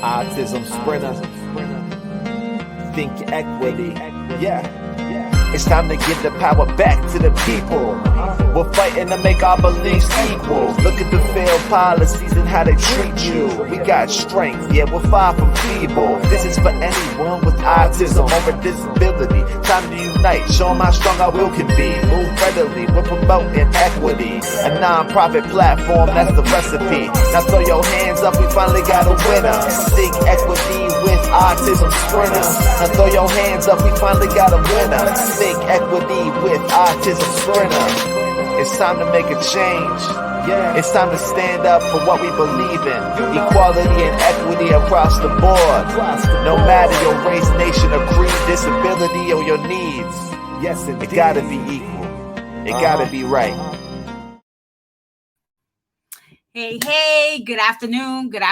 Autism sprinter. Think equity. Yeah. It's time to give the power back to the people. We're fighting to make our beliefs equal. Look at the failed policies and how they treat you. We got strength, yeah, we're far from feeble. This is for anyone with autism or a disability. Time to unite, show them how strong our will can be. Move readily, we're promoting equity. A non-profit platform, that's the recipe. Now throw your hands up, we finally got a winner. Think equity with autism sprinter. Now throw your hands up, we finally got a winner. Think equity with autism sprinter. It's time to make a change. Yeah. It's time to stand up for what we believe in. Equality and equity across the board. No matter your race, nation, or creed, disability, or your needs. Yes, it gotta be equal. It gotta be right. Hey, good afternoon, good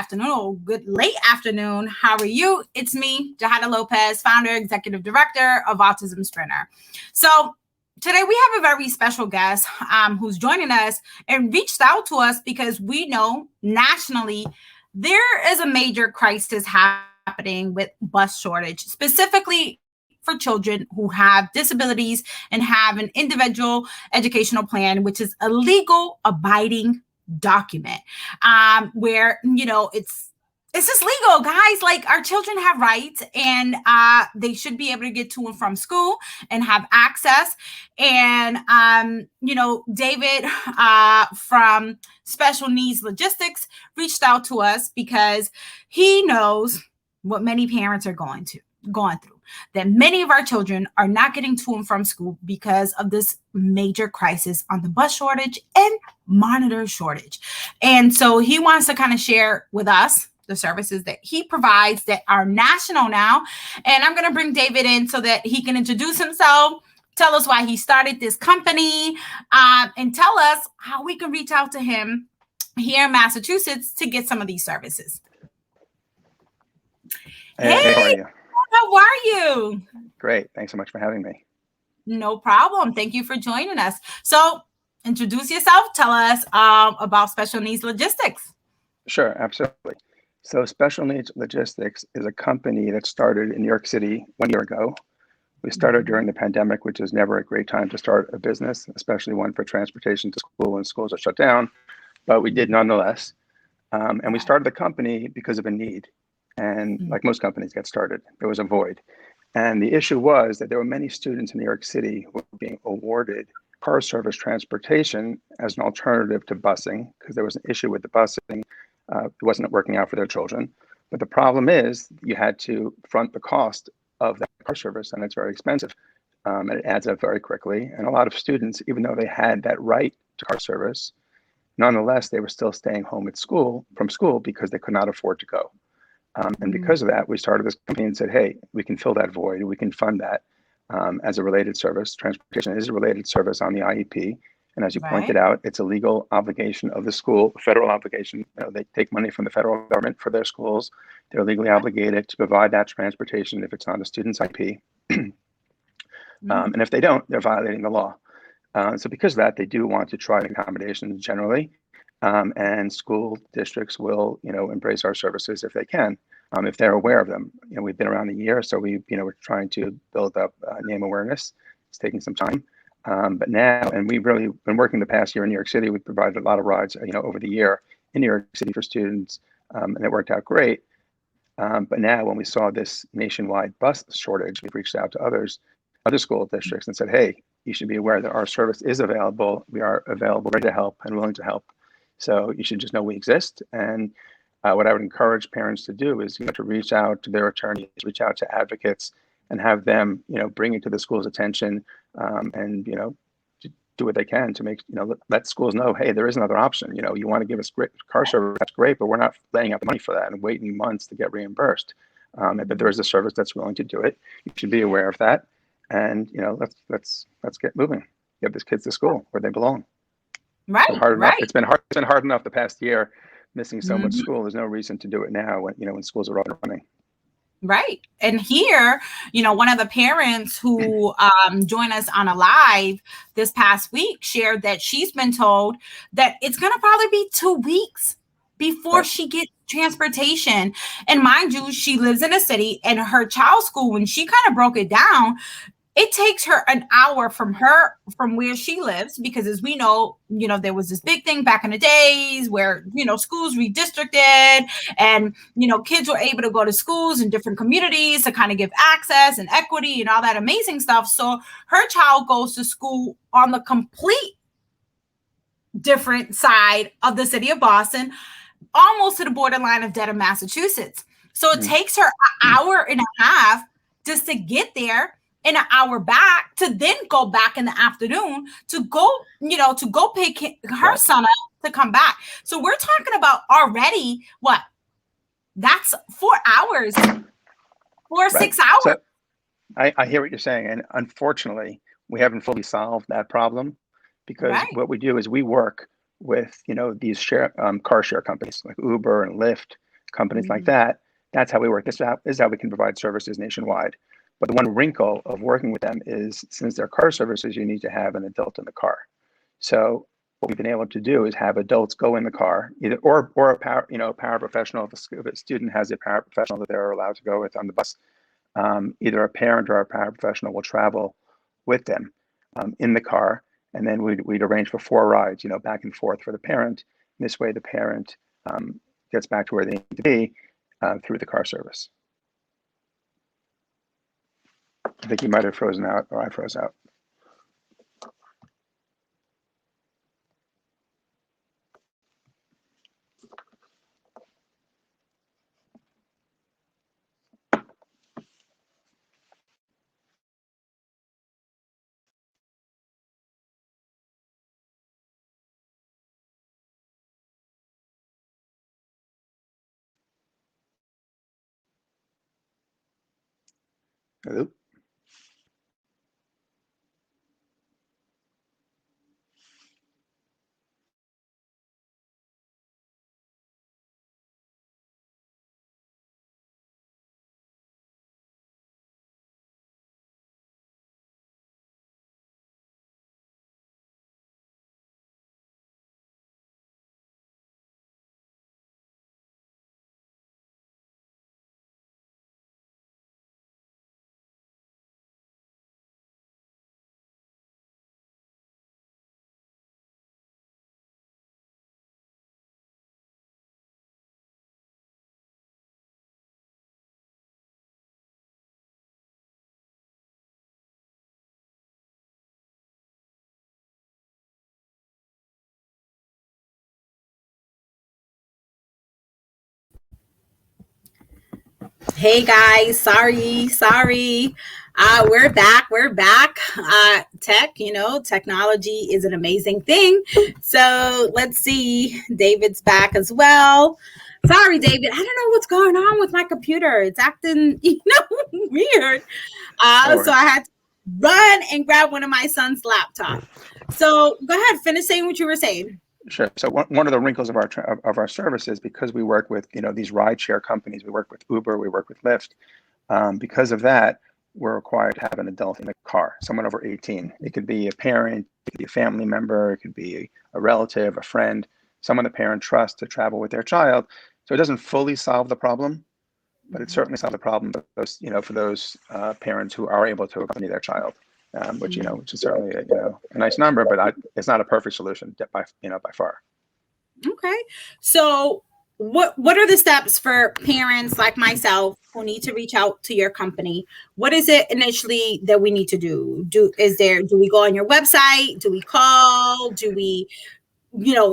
late afternoon. How are you? It's me, Jahada Lopez, founder, executive director of Autism Sprinter. So today we have a very special guest who's joining us and reached out to us because we know nationally there is a major crisis happening with bus shortage, specifically for children who have disabilities and have an individual educational plan, which is a legal abiding document where, you know, it's just legal, guys. Like, our children have rights and they should be able to get to and from school and have access. And, you know, David from Special Needs Logistics reached out to us because he knows what many parents are going through, that many of our children are not getting to and from school because of this major crisis on the bus shortage and monitor shortage. And so he wants to kind of share with us the services that he provides that are national now. And I'm going to bring David in so that he can introduce himself, tell us why he started this company, and tell us how we can reach out to him here in Massachusetts to get some of these services. Hey, how are you? How are you? Great. Thanks so much for having me. No problem. Thank you for joining us. So introduce yourself. Tell us about Special Needs Logistics. Sure, absolutely. So Special Needs Logistics is a company that started in New York City 1 year ago. We started during the pandemic, which is never a great time to start a business, especially one for transportation to school when schools are shut down. But we did nonetheless. And we started the company because of a need. And like most companies get started, there was a void. And the issue was that there were many students in New York City who were being awarded car service transportation as an alternative to busing, because there was an issue with the busing. It wasn't working out for their children. But the problem is you had to front the cost of that car service, and it's very expensive. And it adds up very quickly. And a lot of students, even though they had that right to car service, nonetheless, they were still staying home from school because they could not afford to go. And because of that, we started this company and said, hey, we can fill that void. We can fund that as a related service. Transportation is a related service on the IEP. And as you pointed out, it's a legal obligation of the school, federal obligation. You know, they take money from the federal government for their schools. They're legally obligated to provide that transportation if it's on the student's IEP. And if they don't, they're violating the law. So because of that, they do want to try accommodations generally. And school districts will, you know, embrace our services if they can, if they're aware of them. You know, we've been around a year, so we're trying to build up name awareness. It's taking some time, but now, and we've really been working the past year in New York City. We provided a lot of rides, you know, over the year in New York City for students, and it worked out great. But now, when we saw this nationwide bus shortage, we've reached out to other school districts and said, hey, you should be aware that our service is available. We are available, ready to help, and willing to help. So you should just know we exist. And what I would encourage parents to do is, you know, to reach out to their attorneys, reach out to advocates, and have them, you know, bring it to the school's attention, and, you know, to do what they can to make, you know, let schools know, hey, there is another option. You know, you want to give us great car service, that's great, but we're not laying out the money for that and waiting months to get reimbursed. But there is a service that's willing to do it. You should be aware of that, and, you know, let's get moving. Get these kids to school where they belong. Right. It's been hard enough the past year, missing so much school. There's no reason to do it now when schools are up and running. Right. And here, you know, one of the parents who joined us on a live this past week shared that she's been told that it's going to probably be 2 weeks before she gets transportation. And mind you, she lives in a city, and her child's school, when she kind of broke it down, it takes her an hour from where she lives, because as we know, there was this big thing back in the days where, schools redistricted, and, kids were able to go to schools in different communities to kind of give access and equity and all that amazing stuff. So her child goes to school on the complete different side of the city of Boston, almost to the borderline of Dedham, Massachusetts. So it takes her an hour and a half just to get there, and an hour back to then go back in the afternoon to go pick her son up to come back. So we're talking about already what? That's 4 hours, 6 hours. So I hear what you're saying. And unfortunately, we haven't fully solved that problem, because what we do is we work with, these car share companies like Uber and Lyft, companies like that. That's how we work. This is how we can provide services nationwide. But the one wrinkle of working with them is, since they're car services, you need to have an adult in the car. So what we've been able to do is have adults go in the car, either or a paraprofessional. If a student has a paraprofessional that they're allowed to go with on the bus, either a parent or a paraprofessional will travel with them in the car, and then we'd arrange for 4 rides, back and forth for the parent. This way, the parent gets back to where they need to be through the car service. I think you might have frozen out, or I froze out. Hello? Hey guys, sorry. We're back. Technology is an amazing thing. So let's see. David's back as well. Sorry, David. I don't know what's going on with my computer. It's acting, weird. So I had to run and grab one of my son's laptop. So go ahead, finish saying what you were saying. Sure. So one of the wrinkles of our services, because we work with these rideshare companies, we work with Uber, we work with Lyft. Because of that, we're required to have an adult in the car, someone over 18. It could be a parent, it could be a family member, it could be a relative, a friend, someone the parent trusts to travel with their child. So it doesn't fully solve the problem, but it certainly solves the problem for those parents who are able to accompany their child. Which is certainly a nice number, but it's not a perfect solution by far. Okay, so what are the steps for parents like myself who need to reach out to your company? What is it initially that we need to do? Do we go on your website? Do we call? Do we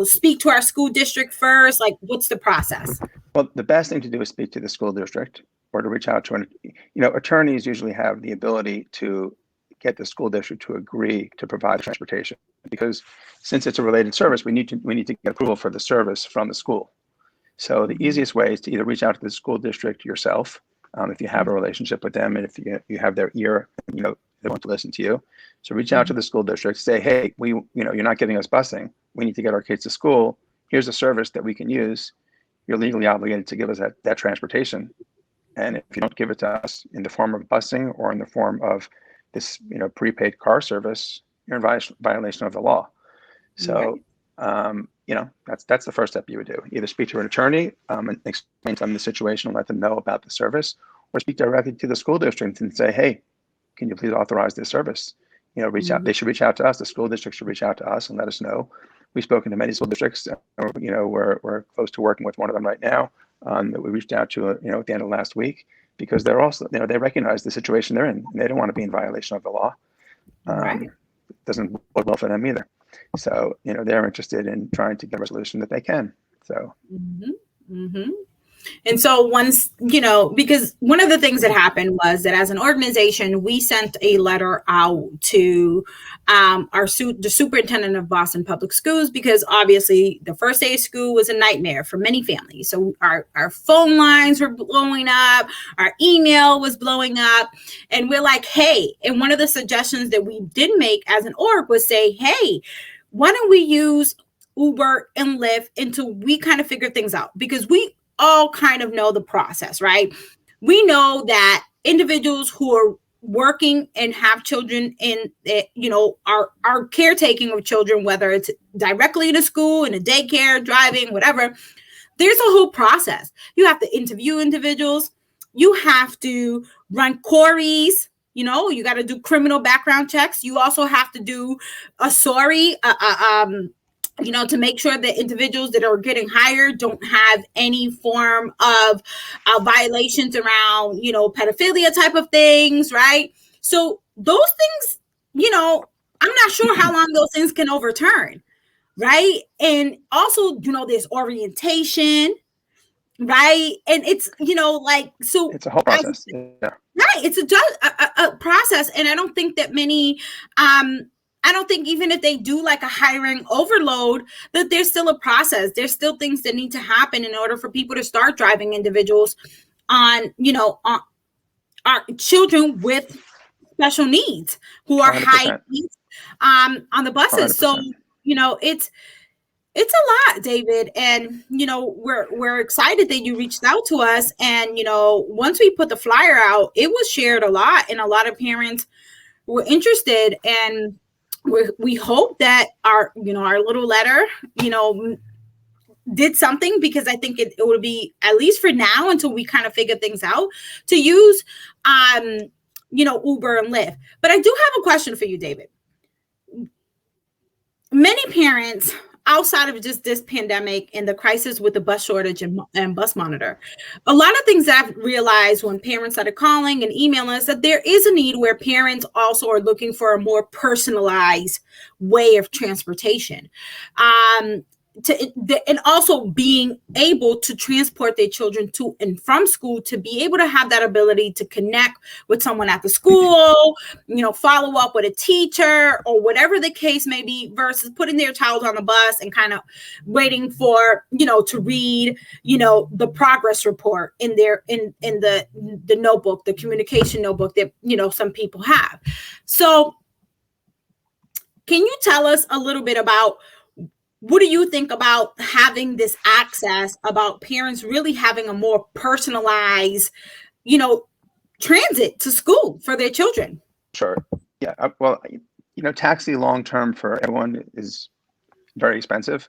speak to our school district first? Like, what's the process? Well, the best thing to do is speak to the school district, or to reach out to attorneys usually have the ability to get the school district to agree to provide transportation, because since it's a related service, we need to get approval for the service from the school. So the easiest way is to either reach out to the school district yourself, if you have a relationship with them, and if you have their ear, they want to listen to you. So reach out to the school district, say, hey, you're not giving us busing. We need to get our kids to school. Here's a service that we can use. You're legally obligated to give us that transportation. And if you don't give it to us in the form of busing or in the form of this prepaid car service, you're in violation of the law. So That's the first step you would do. Either speak to an attorney and explain to them the situation and let them know about the service, or speak directly to the school district and say, hey, can you please authorize this service? Reach out. They should reach out to us. The school district should reach out to us and let us know. We've spoken to many school districts. We're close to working with one of them right now that we reached out to, at the end of last week, because they're also, they recognize the situation they're in. And they don't want to be in violation of the law. Right. It doesn't work well for them either. So, they're interested in trying to get a resolution that they can. So. And so once, because one of the things that happened was that as an organization, we sent a letter out to the superintendent of Boston Public Schools, because obviously the first day of school was a nightmare for many families. So our phone lines were blowing up, our email was blowing up, and we're like, hey, and one of the suggestions that we did make as an org was say, hey, why don't we use Uber and Lyft until we kind of figure things out? Because we all kind of know the process, right? We know that individuals who are working and have children in, are caretaking of children, whether it's directly in a school, in a daycare, driving, whatever, there's a whole process. You have to interview individuals. You have to run queries. You got to do criminal background checks. You also have to do a to make sure that individuals that are getting hired don't have any form of violations around, pedophilia type of things, right? So those things, I'm not sure how long those things can overturn, right? And also, there's orientation, right? And it's, so it's a whole process. Yeah. Right. It's a process. And I don't think that many, I don't think even if they do like a hiring overload, that there's still a process. There's still things that need to happen in order for people to start driving individuals on our children with special needs who are 100%. high needs on the buses. 100%. So, it's a lot, David. And, we're excited that you reached out to us. And, once we put the flyer out, it was shared a lot, and a lot of parents were interested. And we hope that our little letter, did something, because I think it would be, at least for now, until we kind of figure things out, to use, Uber and Lyft. But I do have a question for you, David. Many parents, outside of just this pandemic and the crisis with the bus shortage and bus monitor, a lot of things that I've realized when parents started calling and emailing us, that there is a need where parents also are looking for a more personalized way of transportation. And also being able to transport their children to and from school, to be able to have that ability to connect with someone at the school, follow up with a teacher or whatever the case may be, versus putting their child on the bus and kind of waiting for, to read, the progress report in the notebook, the communication notebook that, some people have. So can you tell us a little bit about, what do you think about having this access, about parents really having a more personalized, transit to school for their children? Sure. Yeah. Well, taxi long-term for everyone is very expensive.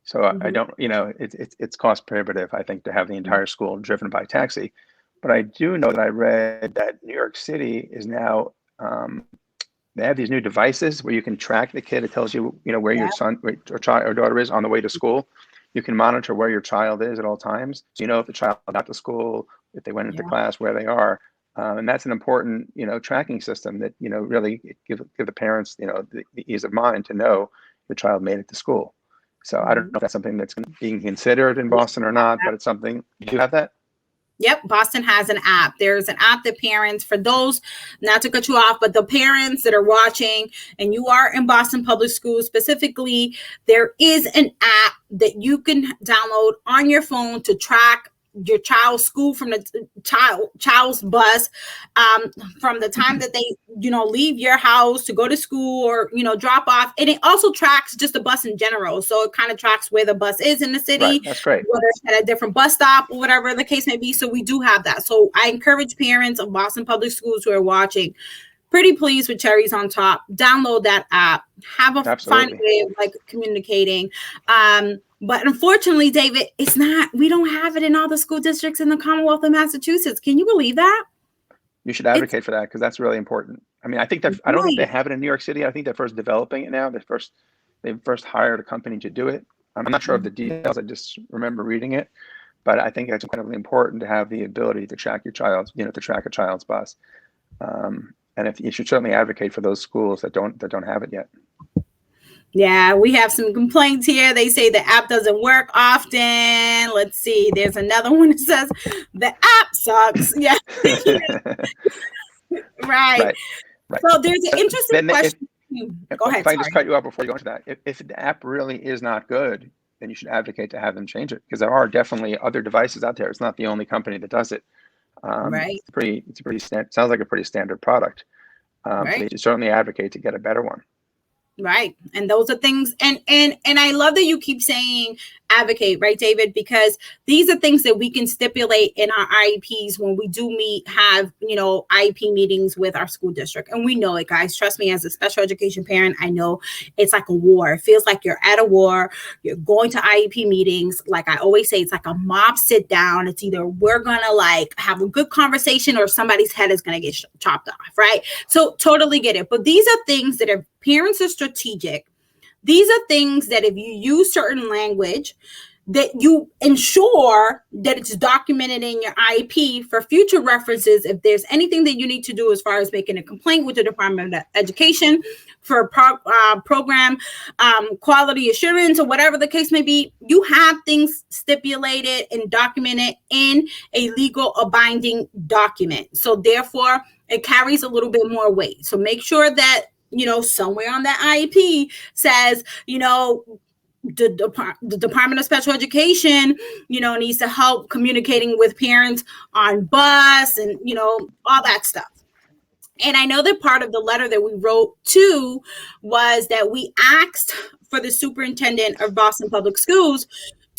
So I don't, it's cost prohibitive, I think, to have the entire school driven by taxi. But I do know that I read that New York City is now, they have these new devices where you can track the kid. It tells you, where your son or child or daughter is on the way to school. You can monitor where your child is at all times. So if the child got to school, if they went into class, where they are. And that's an important, tracking system that, really give the parents, the ease of mind to know the child made it to school. So I don't know if that's something that's being considered in Boston or not, but it's something. Do you have that? Yep. Boston has an app. There's an app that parents, for those, not to cut you off, but the parents that are watching and you are in Boston Public Schools specifically, there is an app that you can download on your phone to track your child's school from the child's bus, from the time that they, leave your house to go to school or, drop off. And it also tracks just the bus in general. So it kind of tracks where the bus is in the city. Right, that's great. Whether it's at a different bus stop or whatever the case may be. So we do have that. So I encourage parents of Boston Public Schools who are watching, pretty pleased with Cherries on Top. Download that app. Have a fun way of like communicating. But unfortunately, David, it's not. We don't have it in all the school districts in the Commonwealth of Massachusetts. Can you believe that? You should advocate for that, because that's really important. I mean, I think that I don't think they have it in New York City. I think they're first developing it now. They first hired a company to do it. I'm not sure of the details. I just remember reading it. But I think it's incredibly important to have the ability to track your child's, to track a child's bus. And if you should certainly advocate for those schools that don't have it yet. Yeah, we have some complaints here. They say the app doesn't work often. Let's see. There's another one that says the app sucks. Yeah. Right. So there's an interesting question. Go ahead. If I just cut you off before you go into that, if the app really is not good, then you should advocate to have them change it, because there are definitely other devices out there. It's not the only company that does it. Right. It's a pretty sounds like a pretty standard product. So you should certainly advocate to get a better one. Right. And those are things. And I love that you keep saying advocate, right, David? Because these are things that we can stipulate in our IEPs when we do have IEP meetings with our school district. And we know it, guys. Trust me, as a special education parent, I know it's like a war. It feels like you're at a war. You're going to IEP meetings. Like I always say, it's like a mob sit down. It's either we're going to like have a good conversation or somebody's head is going to get chopped off, right? So totally get it. But these are things that if parents are strategic, these are things that if you use certain language, that you ensure that it's documented in your IEP for future references. If there's anything that you need to do as far as making a complaint with the Department of Education for program quality assurance or whatever the case may be, you have things stipulated and documented in a legal or binding document. So therefore, it carries a little bit more weight. So make sure that somewhere on that IEP says, the Department of Special Education, needs to help communicating with parents on bus and, all that stuff. And I know that part of the letter that we wrote too was that we asked for the superintendent of Boston Public Schools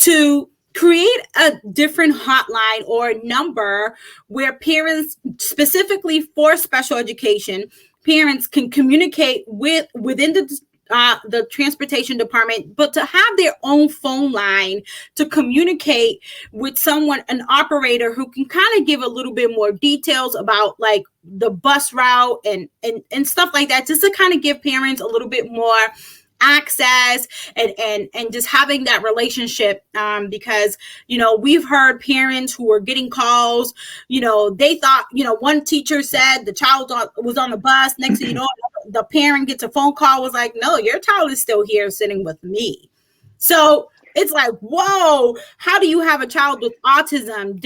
to create a different hotline or number where parents, specifically for special education, parents can communicate within the transportation department, but to have their own phone line to communicate with someone, an operator who can kind of give a little bit more details about like the bus route and stuff like that, just to kind of give parents a little bit more access and just having that relationship, because we've heard parents who are getting calls, they thought, one teacher said the child was on the bus, next thing you know, the parent gets a phone call, was like, no, your child is still here sitting with me. So it's like, whoa, how do you have a child with autism?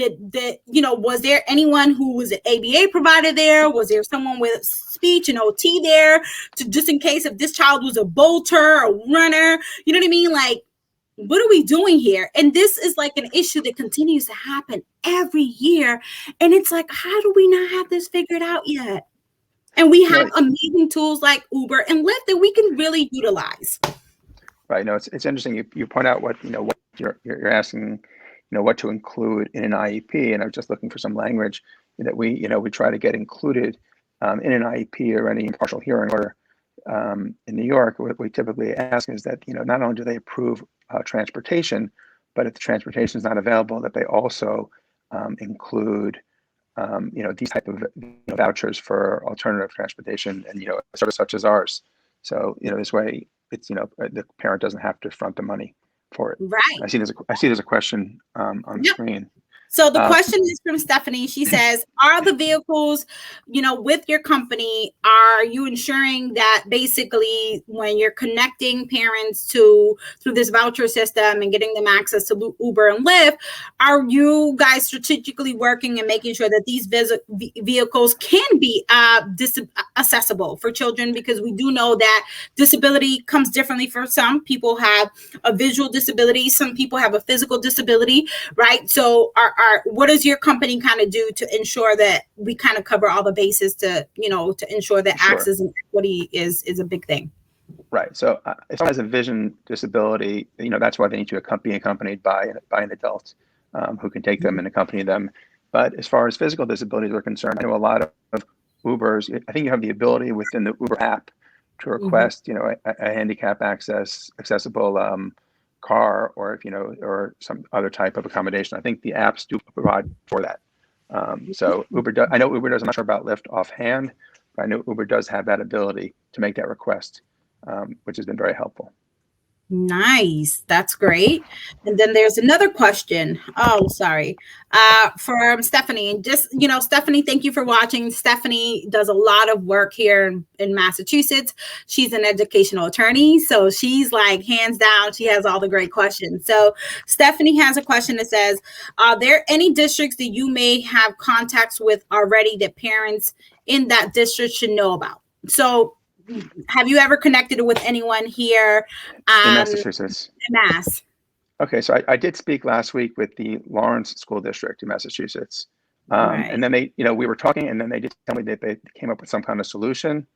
Was there anyone who was an ABA provider there? Was there someone with speech and OT there to just in case if this child was a bolter or runner? You know what I mean? Like, what are we doing here? And this is like an issue that continues to happen every year. And it's like, how do we not have this figured out yet? And we have amazing tools like Uber and Lyft that we can really utilize. Right. No, it's interesting. You point out what you're asking, what to include in an IEP, and I was just looking for some language that we try to get included in an IEP or any partial hearing order. In New York, what we typically ask is that not only do they approve transportation, but if the transportation is not available, that they also include these type of vouchers for alternative transportation and a service such as ours. So this way, it's the parent doesn't have to front the money for it. Right. I see there's a question on the screen. So the question is from Stephanie. She says, are the vehicles, with your company, are you ensuring that basically when you're connecting parents through this voucher system and getting them access to Uber and Lyft, are you guys strategically working and making sure that these vehicles can be accessible for children? Because we do know that disability comes differently for some. People have a visual disability. Some people have a physical disability, right? So what does your company kind of do to ensure that we kind of cover all the bases to ensure that access and equity is a big thing? Right. So as far as a vision disability, that's why they need to be accompanied by an adult who can take them and accompany them. But as far as physical disabilities are concerned, I know a lot of Ubers, I think you have the ability within the Uber app to request, a handicap accessible car, or or some other type of accommodation. I think the apps do provide for that. So I know Uber does. I'm not sure about Lyft offhand, but I know Uber does have that ability to make that request, which has been very helpful. Nice. That's great. And then there's another question. Oh, sorry. From Stephanie. And just, Stephanie, thank you for watching. Stephanie does a lot of work here in Massachusetts. She's an educational attorney. So she's like hands down, she has all the great questions. So Stephanie has a question that says, are there any districts that you may have contacts with already that parents in that district should know about? So have you ever connected with anyone here in Massachusetts? Mass. Okay, so I did speak last week with the Lawrence School District in Massachusetts. Right. And then they, we were talking, and then they did tell me that they came up with some kind of solution.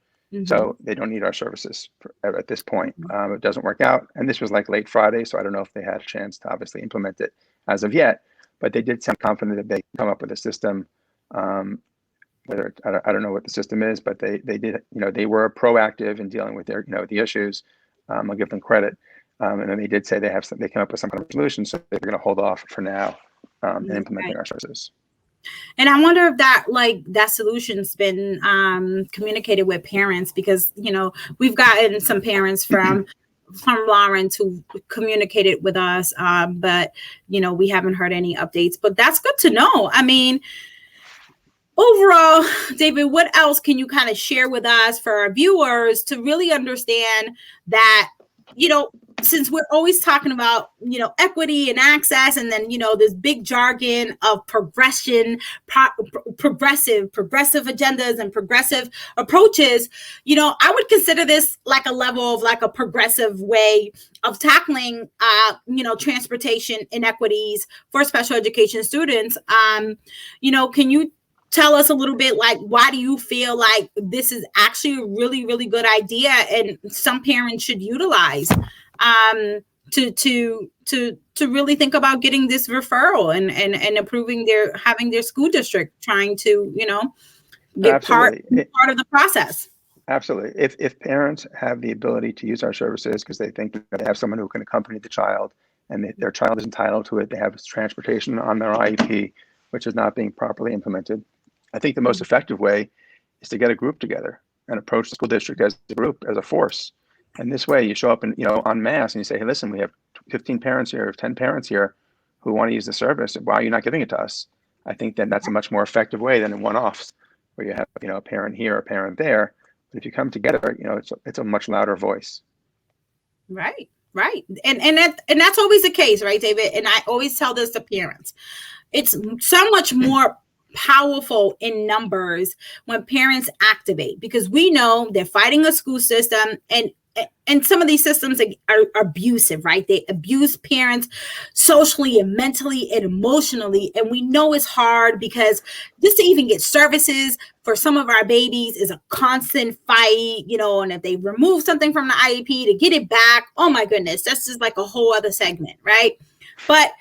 So they don't need our services at this point. It doesn't work out. And this was like late Friday, so I don't know if they had a chance to obviously implement it as of yet, but they did sound confident that they come up with a system. Whether I don't know what the system is, but they did, they were proactive in dealing with their, the issues. I'll give them credit. And then they did say they came up with some kind of solution, so they're going to hold off for now in implementing our services. And I wonder if that solution's been communicated with parents, because we've gotten some parents from Lawrence who communicated with us, but we haven't heard any updates. But that's good to know. I mean, overall, David, what else can you kind of share with us for our viewers to really understand that, since we're always talking about, equity and access, and then, this big jargon of progressive agendas and progressive approaches, I would consider this like a level of like a progressive way of tackling, transportation inequities for special education students. Can you tell us a little bit, like, why do you feel like this is actually a really, really good idea and some parents should utilize to really think about getting this referral and approving having their school district trying to, get part of the process? Absolutely. If parents have the ability to use our services because they think that they have someone who can accompany the child and their child is entitled to it, they have transportation on their IEP, which is not being properly implemented, I think the most effective way is to get a group together and approach the school district as a group, as a force. And this way you show up and, en masse, and you say, hey, listen, we have 15 parents here, 10 parents here who want to use the service. Why are you not giving it to us? I think that that's a much more effective way than in one-offs where you have, a parent here, a parent there. But if you come together, it's a much louder voice. Right. And that's always the case, right, David? And I always tell this to parents. It's so much more powerful in numbers when parents activate, because we know they're fighting a school system, and some of these systems are abusive, right? They abuse parents socially and mentally and emotionally. And we know it's hard because just to even get services for some of our babies is a constant fight, and if they remove something from the IEP to get it back, oh my goodness, that's just like a whole other segment, right? But,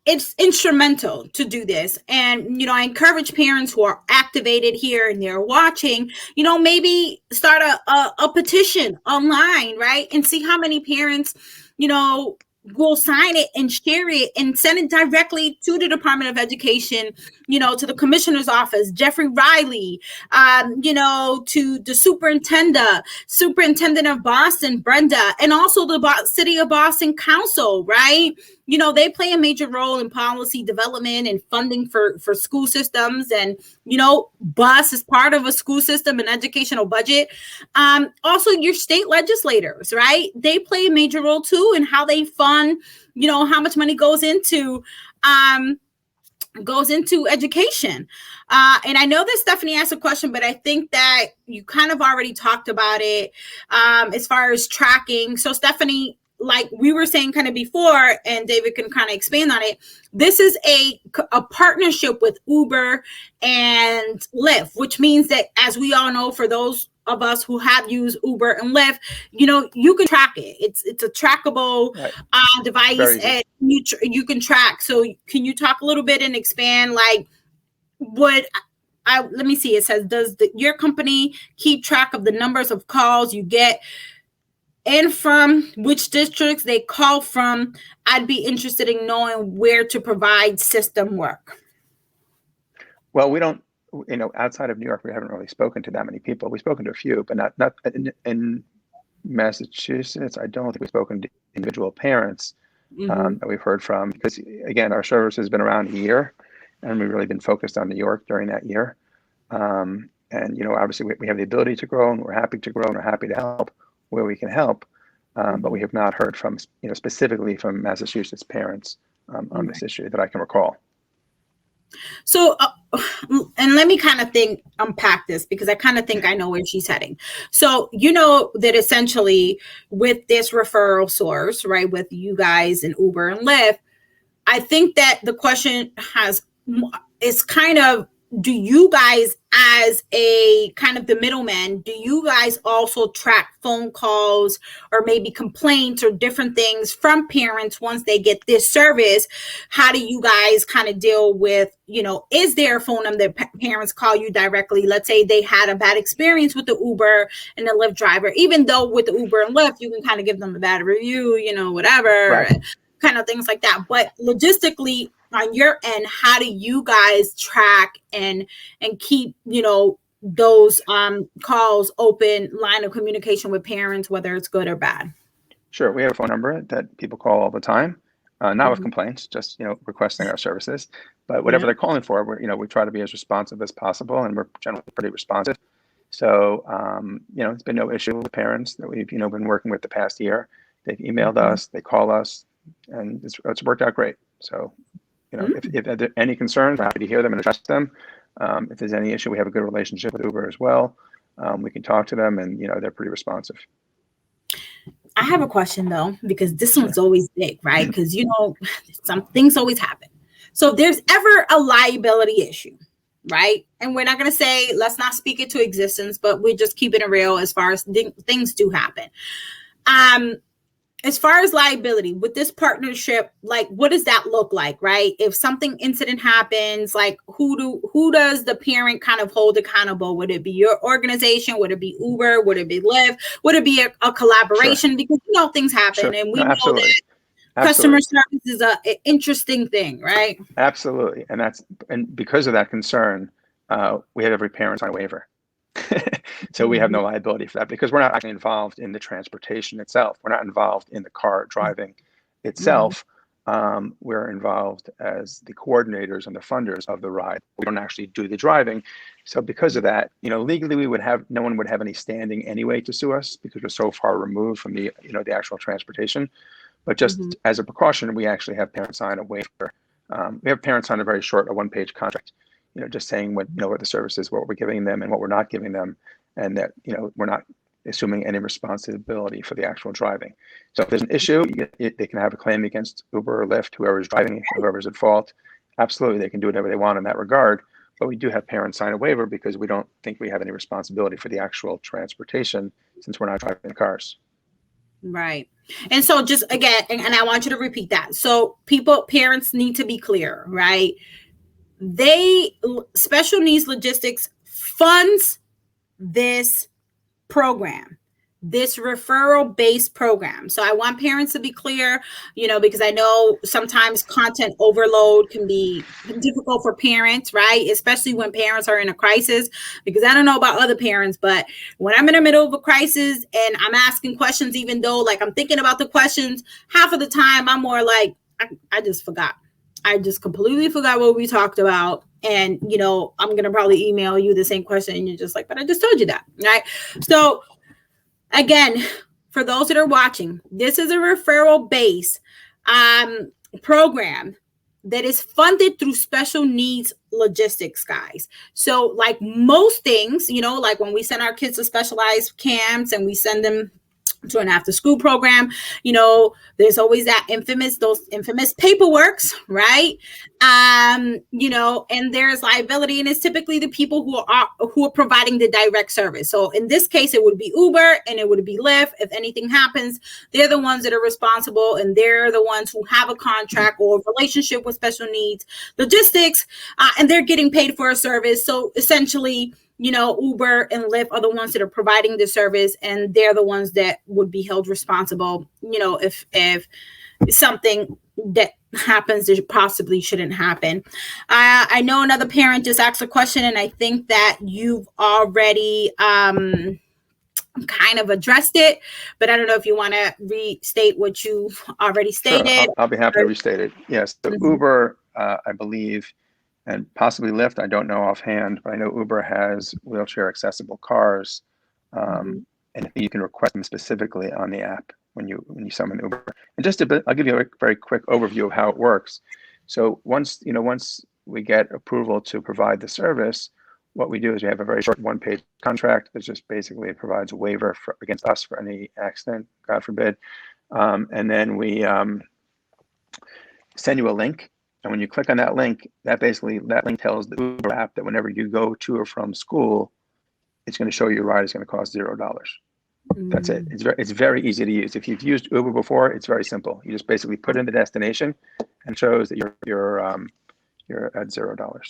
it's instrumental to do this. And, I encourage parents who are activated here and they're watching, maybe start a petition online, right? And see how many parents, will sign it and share it and send it directly to the Department of Education, to the commissioner's office, Jeffrey Riley, to the superintendent of Boston, Brenda, and also the City of Boston Council, right? They play a major role in policy development and funding for school systems. And, BUS is part of a school system and educational budget. Also, your state legislators, right? They play a major role too in how they fund, how much money goes into education. And I know that Stephanie asked a question, but I think that you kind of already talked about it as far as tracking. So Stephanie, like we were saying kind of before, and David can kind of expand on it, this is a partnership with Uber and Lyft, which means that, as we all know, for those of us who have used Uber and Lyft, you can track it. It's a trackable device, and you can track. So can you talk a little bit and expand, like, would let me see. It says, does your company keep track of the numbers of calls you get and from which districts they call from? I'd be interested in knowing where to provide system work. Well, we don't, outside of New York, we haven't really spoken to that many people. We've spoken to a few, but not in Massachusetts. I don't think we've spoken to individual parents that we've heard from, because again, our service has been around a year and we've really been focused on New York during that year. And, obviously we have the ability to grow, and we're happy to grow, and we're happy to help where we can help. But we have not heard from, specifically from Massachusetts parents on this issue that I can recall. So, and let me kind of unpack this, because I kind of think I know where she's heading. So, that essentially with this referral source, right, with you guys and Uber and Lyft, I think that the question is kind of, do you guys, as a kind of the middleman, do you guys also track phone calls or maybe complaints or different things from parents once they get this service? How do you guys kind of deal with, is there a phone number that parents call you directly? Let's say they had a bad experience with the Uber and the Lyft driver, even though with the Uber and Lyft, you can kind of give them a bad review, whatever, right, kind of things like that. But logistically, on your end, how do you guys track and keep, those calls open, line of communication with parents, whether it's good or bad? Sure. We have a phone number that people call all the time, not with complaints, just, requesting our services, but whatever they're calling for, we try to be as responsive as possible, and we're generally pretty responsive. So, it's been no issue with parents that we've, been working with the past year. They've emailed us, they call us, and it's worked out great. So, if there are any concerns, we're happy to hear them and address them. If there's any issue, we have a good relationship with Uber as well. We can talk to them, and they're pretty responsive. I have a question though, because this one's always big, right? Because some things always happen. So if there's ever a liability issue, right? And we're not going to say, let's not speak it to existence, but we're just keeping it real as far as things do happen. As far as liability with this partnership, like, what does that look like, right? If something incident happens, like who does the parent kind of hold accountable? Would it be your organization? Would it be Uber? Would it be Lyft? Would it be a collaboration? Sure. Because we happen, and we know that customer service is an interesting thing, right? Absolutely, and because of that concern, we have every parent sign a waiver. So we have no liability for that, because we're not actually involved in the transportation itself. We're not involved in the car driving itself. We're involved as the coordinators and the funders of the ride. We don't actually do the driving. So because of that, legally no one would have any standing anyway to sue us, because we're so far removed from the actual transportation. But just as a precaution, we actually have parents sign a waiver. We have parents sign a very short, a one-page contract, just saying what the service is, what we're giving them and what we're not giving them, and that, we're not assuming any responsibility for the actual driving. So if there's an issue, they can have a claim against Uber or Lyft, whoever's driving, whoever's at fault. Absolutely, they can do whatever they want in that regard. But we do have parents sign a waiver, because we don't think we have any responsibility for the actual transportation, since we're not driving the cars. Right. And so just again, and I want you to repeat that. So parents need to be clear, right? Special Needs Logistics funds this program, this referral-based program. So I want parents to be clear, because I know sometimes content overload can be difficult for parents, right? Especially when parents are in a crisis, because I don't know about other parents, but when I'm in the middle of a crisis and I'm asking questions, even though like I'm thinking about the questions, half of the time I'm more like, I just forgot. I just completely forgot what we talked about. And, I'm going to probably email you the same question. And you're just like, but I just told you that. Right. So again, for those that are watching, this is a referral based program that is funded through Special Needs Logistics, guys. So like most things, like when we send our kids to specialized camps and we send them to an after school program. There's always those infamous paperworks, right? And there's liability, and it's typically the people who are providing the direct service. So in this case, it would be Uber and it would be Lyft. If anything happens, they're the ones that are responsible, and they're the ones who have a contract or a relationship with Special Needs Logistics, and they're getting paid for a service. So essentially, Uber and Lyft are the ones that are providing the service, and they're the ones that would be held responsible, if something that happens that possibly shouldn't happen. I know another parent just asked a question, and I think that you've already kind of addressed it, but I don't know if you want to restate what you already stated. Sure, I'll be happy to restate it. Yes, so Uber, I believe, and possibly Lyft, I don't know offhand, but I know Uber has wheelchair accessible cars, and you can request them specifically on the app when you summon Uber. And I'll give you a very quick overview of how it works. So once we get approval to provide the service, what we do is we have a very short one-page contract that just basically provides a waiver against us for any accident, God forbid, and then we send you a link. And when you click on that link, that link tells the Uber app that whenever you go to or from school, it's going to show you your ride is going to cost $0. That's it. It's very easy to use. If you've used Uber before, it's very simple. You just basically put in the destination, and it shows that you're at $0.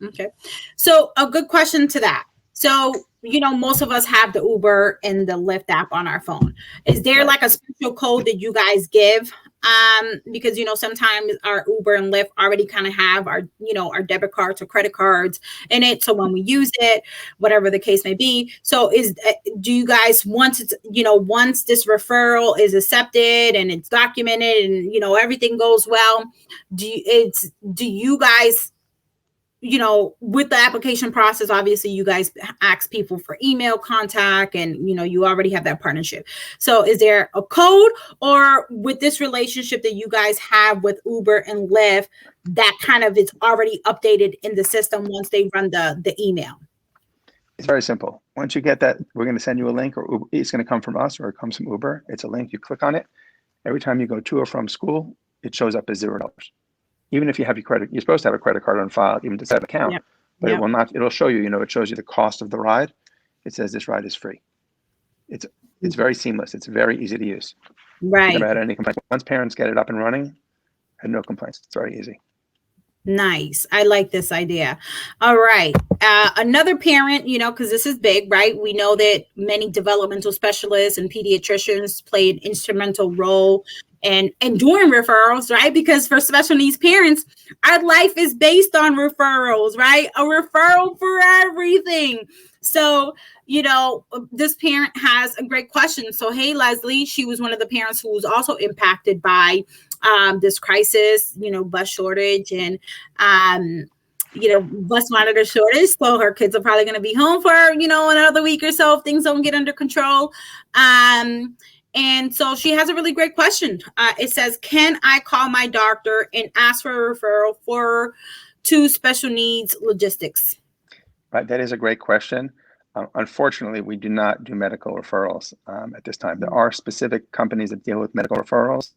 Okay. So a good question to that. So, most of us have the Uber and the Lyft app on our phone. Is there like a special code that you guys give? Because, sometimes our Uber and Lyft already kind of have our debit cards or credit cards in it. So when we use it, whatever the case may be. So do you guys, once this referral is accepted and it's documented and, everything goes well, do you guys, with the application process, obviously you guys ask people for email contact and, you already have that partnership. So is there a code, or with this relationship that you guys have with Uber and Lyft, that kind of is already updated in the system once they run the email? It's very simple. Once you get that, we're going to send you a link, or it's going to come from us or it comes from Uber. It's a link. You click on it. Every time you go to or from school, it shows up as $0. Even if you have you're supposed to have a credit card on file, even to set an account, but it will not. It'll show you. It shows you the cost of the ride. It says this ride is free. It's very seamless. It's very easy to use. Right. Never had any complaints. Once parents get it up and running, I had no complaints. It's very easy. Nice. I like this idea. All right. Another parent, because this is big, right? We know that many developmental specialists and pediatricians play an instrumental role and doing referrals, right? Because for special needs parents, our life is based on referrals, right? A referral for everything. So, this parent has a great question. So, hey, Leslie, she was one of the parents who was also impacted by this crisis, bus shortage and, bus monitor shortage. So her kids are probably going to be home for, another week or so if things don't get under control. And so she has a really great question. It says, can I call my doctor and ask for a referral to Special Needs Logistics? Right. That is a great question. Unfortunately, we do not do medical referrals at this time. There are specific companies that deal with medical referrals.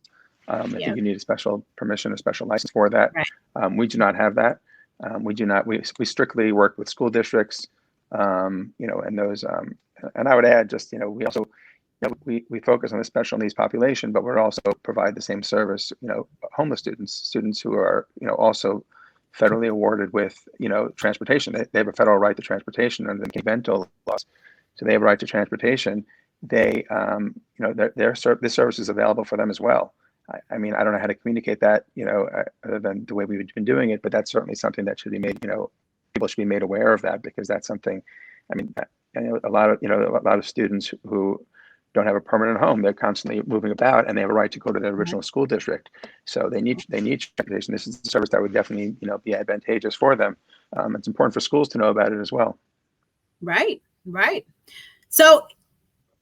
I think you need a special permission, a special license for that. Right. We do not have that. We do not. We strictly work with school districts, and those. And I would add, just we also. We focus on the special needs population, but we're also provide the same service, homeless students who are, also federally awarded with, transportation. They have a federal right to transportation under the Vental laws. So they have a right to transportation. They, this service is available for them as well. I mean, I don't know how to communicate that, other than the way we've been doing it, but that's certainly something that should be made, people should be made aware of that, because that's something, I mean, I know a lot of students who don't have a permanent home. They're constantly moving about, and they have a right to go to their original school district. So they need transportation. This is a service that would definitely, be advantageous for them. It's important for schools to know about it as well. Right. So,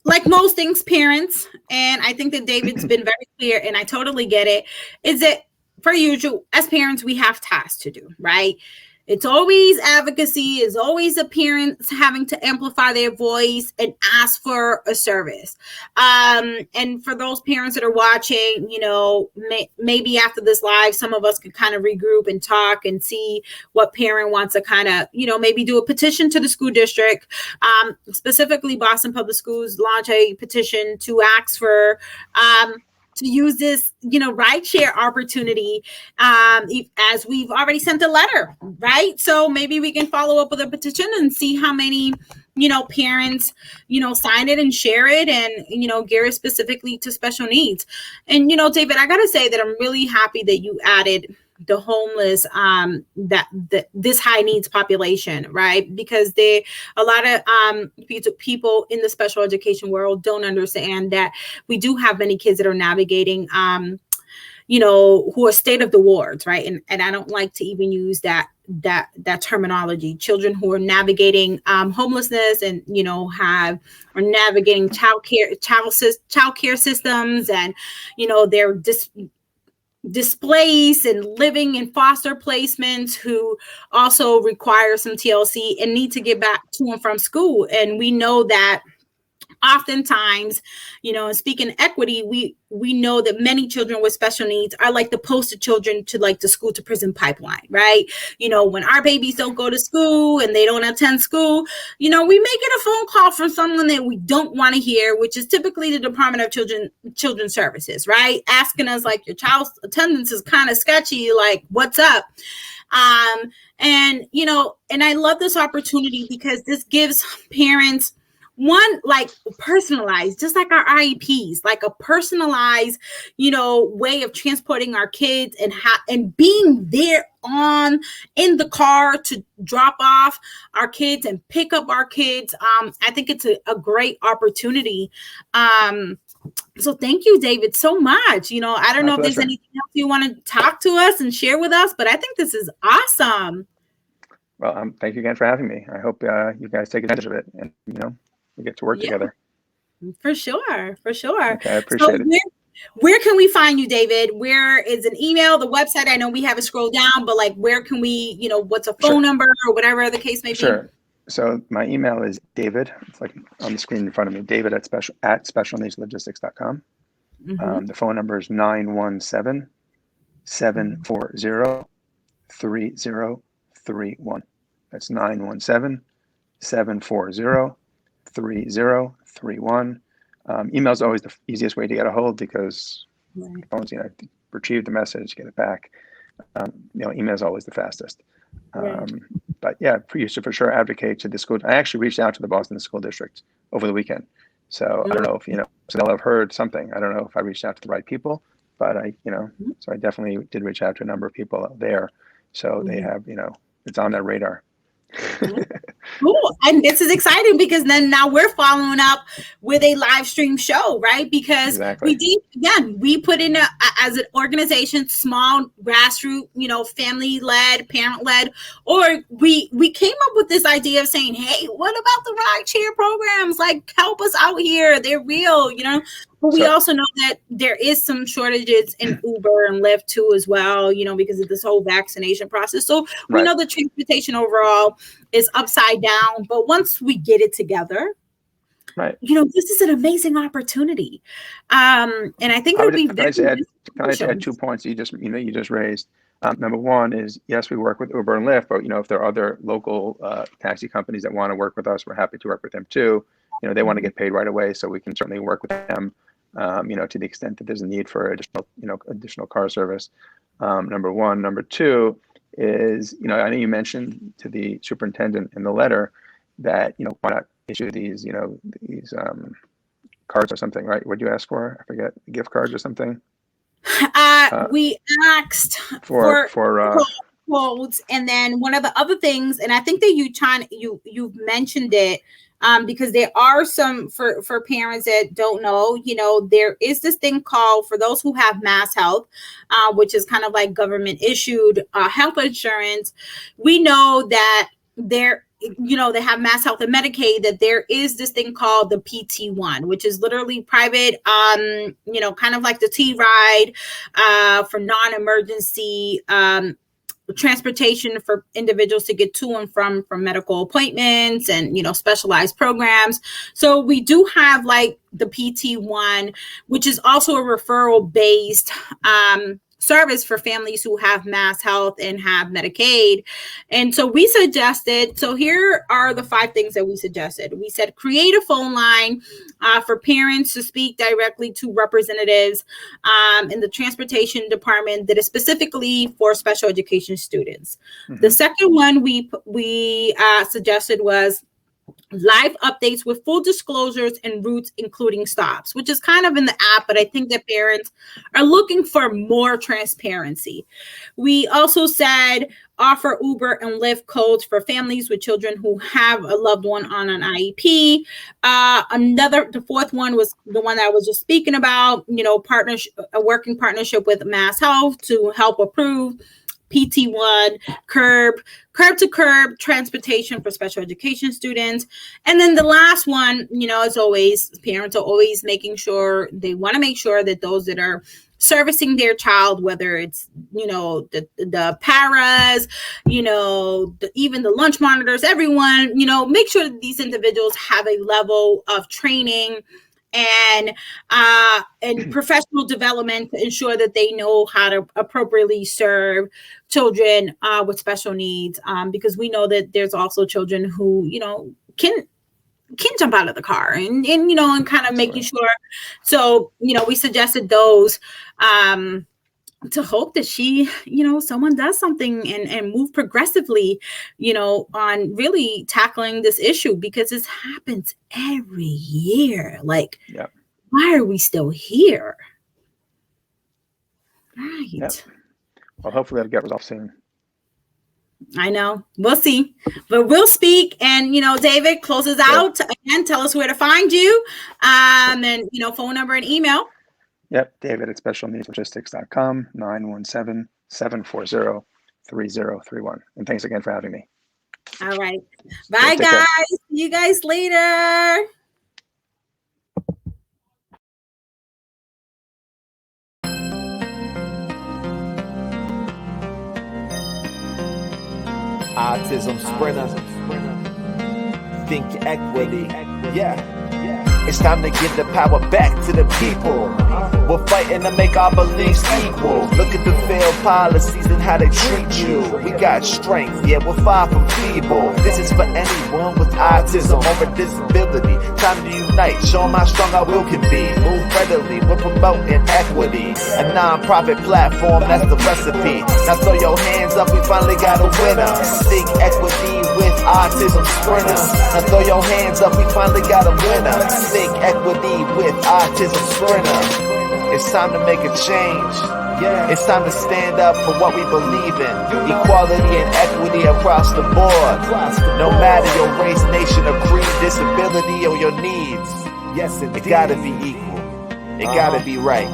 like most things, parents, and I think that David's been very clear, and I totally get it, is that for usual, as parents, we have tasks to do, right? It's always advocacy, is always a parent having to amplify their voice and ask for a service. And for those parents that are watching, maybe after this live, some of us could kind of regroup and talk and see what parent wants to kind of, maybe do a petition to the school district. Specifically, Boston Public Schools launch a petition to ask for to use this, rideshare opportunity, as we've already sent a letter, right? So maybe we can follow up with a petition and see how many, parents, sign it and share it and, gear it specifically to special needs. And, David, I got to say that I'm really happy that you added the homeless, this high needs population, right? Because a lot of people in the special education world don't understand that we do have many kids that are navigating, who are state of the wards, right? And I don't like to even use that terminology. Children who are navigating homelessness and are navigating child care systems, and they're displaced and living in foster placements, who also require some TLC and need to get back to and from school. And we know that oftentimes, and speaking equity, we know that many children with special needs are like the poster children to like the school to prison pipeline, right? When our babies don't go to school and they don't attend school, we may get a phone call from someone that we don't want to hear, which is typically the Department of Children's Services, right? Asking us like, your child's attendance is kind of sketchy, like what's up? And I love this opportunity because this gives parents one, like personalized, just like our IEPs, like a personalized, way of transporting our kids and being there in the car to drop off our kids and pick up our kids. I think it's a great opportunity. So thank you, David, so much. I don't know if there's anything else you want to talk to us and share with us, but I think this is awesome. Well, thank you again for having me. I hope you guys take advantage of it, and we get to work together. For sure. Okay, I appreciate it. Where can we find you, David? Where is an email, the website? I know we have it scroll down, but like, where can we, what's a phone number or whatever the case may be? Sure. So my email is David. It's like on the screen in front of me. David at specialneedslogistics.com. Mm-hmm. The phone number is 917-740-3031. That's 917-740-3031. Email is always the easiest way to get a hold, because phones, retrieve the message, get it back. Email is always the fastest. But yeah, for sure advocate to the school. I actually reached out to the Boston School District over the weekend. So I don't know if, so they'll have heard something. I don't know if I reached out to the right people, but so I definitely did reach out to a number of people there. So they have, it's on their radar. Cool. And this is exciting because then now we're following up with a live stream show, right? Because we put in as an organization, small grassroots, family-led, parent-led, or we came up with this idea of saying, hey, what about the ride share programs? Like, help us out here. They're real, But we also know that there is some shortages in Uber and Lyft too as well, because of this whole vaccination process. So we know the transportation overall is upside down. But once we get it together, this is an amazing opportunity. And I think it'll be very Can I add 2 points you just raised? Number one is, yes, we work with Uber and Lyft, but if there are other local taxi companies that want to work with us, we're happy to work with them too. They want to get paid right away, so we can certainly work with them. To the extent that there's a need for additional car service. Number one. Number two is, I know you mentioned to the superintendent in the letter that, why not issue these cards or something, right? What did you ask for? I forget, gift cards or something? We asked for quotes, and then one of the other things, and I think that you've mentioned it, because there are some, for parents that don't know, there is this thing called, for those who have Mass Health, which is kind of like government issued health insurance. We know that they have Mass Health and Medicaid, that there is this thing called the PT1, which is literally private, kind of like the T-Ride for non-emergency transportation for individuals to get to and from medical appointments and, specialized programs. So we do have like the PT1, which is also a referral based service for families who have Mass Health and have Medicaid. And so we suggested, so here are the 5 things that we suggested. We said create a phone line for parents to speak directly to representatives in the transportation department that is specifically for special education students. Mm-hmm. The second one we suggested was live updates with full disclosures and routes, including stops, which is kind of in the app, but I think that parents are looking for more transparency. We also said offer Uber and Lyft codes for families with children who have a loved one on an IEP. The fourth one was the one that I was just speaking about, a working partnership with Mass Health to help approve PT1, curb to curb transportation for special education students. And then the last one, as always, parents are always making sure they want to make sure that those that are servicing their child, whether it's, the paras, even the lunch monitors, everyone, make sure that these individuals have a level of training and professional development to ensure that they know how to appropriately serve children with special needs, because we know that there's also children who can jump out of the car and kind of making sure. So we suggested those to hope that someone does something and move progressively, on really tackling this issue, because this happens every year. Like, yep. Why are we still here? Right. Yep. Well, hopefully that'll get resolved soon. I know. We'll see. But we'll speak. And, David, close us out. Again, tell us where to find you. And, phone number and email. Yep, David at specialneedslogistics.com, 917-740-3031. And thanks again for having me. All right. Bye, guys. See you guys later. Autism Sprinter. Think equity. Yeah. It's time to give the power back to the people. We're fighting to make our beliefs equal. Look at the failed policies and how they treat you. We got strength, yeah, we're far from feeble. This is for anyone with autism or a disability. Time to unite, show them how strong our will can be. Move readily, we're promoting equity. A non-profit platform, that's the recipe. Now throw your hands up, we finally got a winner. Think equity with Autism Sprinter. Now throw your hands up, we finally got a winner. Think equity with Autism Sprinter. It's time to make a change. It's time to stand up for what we believe in. Equality and equity across the board. No matter your race, nation, or creed, disability, or your needs. It gotta be equal. It gotta be right.